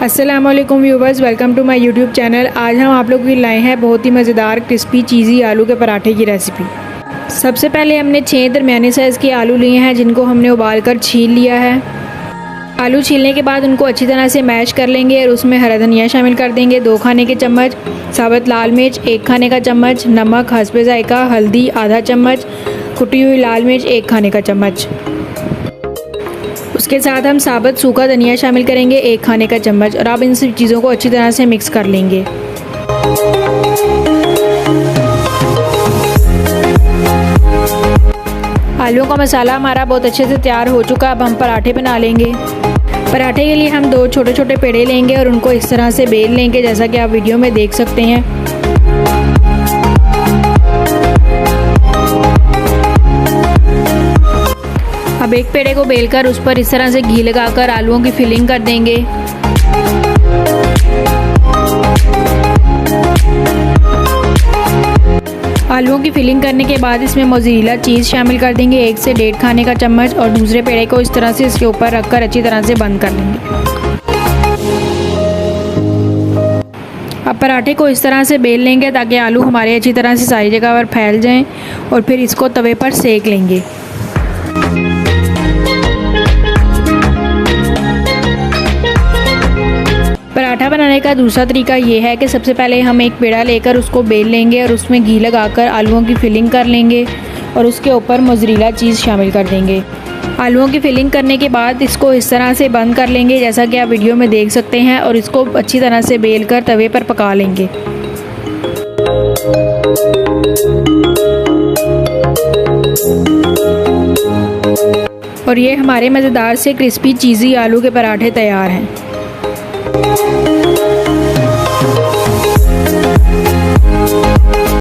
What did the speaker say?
अस्सलामुअलैकुम viewers, welcome to my YouTube channel. आज हम आप लोगों के लिए लाए हैं बहुत ही मज़ेदार क्रिस्पी चीज़ी आलू के पराठे की रेसिपी। सबसे पहले हमने 6 दरमियाने साइज़ के आलू लिए हैं जिनको हमने उबाल कर छील लिया है। आलू छीलने के बाद उनको अच्छी तरह से मैश कर लेंगे और उसमें हरा धनिया शामिल कर देंगे 2 खाने के चम्मच, साबुत लाल मिर्च 1 खाने का चम्मच, नमक हस्बे ज़ायका, हल्दी आधा चम्मच, कुटी हुई लाल मिर्च 1 खाने का चम्मच। उसके साथ हम साबुत सूखा धनिया शामिल करेंगे 1 खाने का चम्मच और अब इन सब चीज़ों को अच्छी तरह से मिक्स कर लेंगे। आलूओं का मसाला हमारा बहुत अच्छे से तैयार हो चुका। अब हम पराठे बना लेंगे। पराठे के लिए हम 2 छोटे छोटे पेड़े लेंगे और उनको इस तरह से बेल लेंगे जैसा कि आप वीडियो में देख सकते हैं। अब एक पेड़े को बेलकर उस पर इस तरह से घी लगाकर आलूओं की फिलिंग कर देंगे। आलूओं की फिलिंग करने के बाद इसमें मोज़रेला चीज़ शामिल कर देंगे 1 से 1.5 खाने का चम्मच और दूसरे पेड़े को इस तरह से इसके ऊपर रखकर अच्छी तरह से बंद कर लेंगे। अब पराठे को इस तरह से बेल लेंगे ताकि आलू हमारे अच्छी तरह से सारी जगह पर फैल जाएं और फिर इसको तवे पर सेक लेंगे। पराठा बनाने का दूसरा तरीका ये है कि सबसे पहले हम एक पेड़ा लेकर उसको बेल लेंगे और उसमें घी लगाकर आलूओं की फिलिंग कर लेंगे और उसके ऊपर मोज़रेला चीज़ शामिल कर देंगे। आलूओं की फिलिंग करने के बाद इसको इस तरह से बंद कर लेंगे जैसा कि आप वीडियो में देख सकते हैं और इसको अच्छी तरह से बेल कर तवे पर पका लेंगे। और ये हमारे मज़ेदार से क्रिस्पी चीज़ी आलू के पराठे तैयार हैं।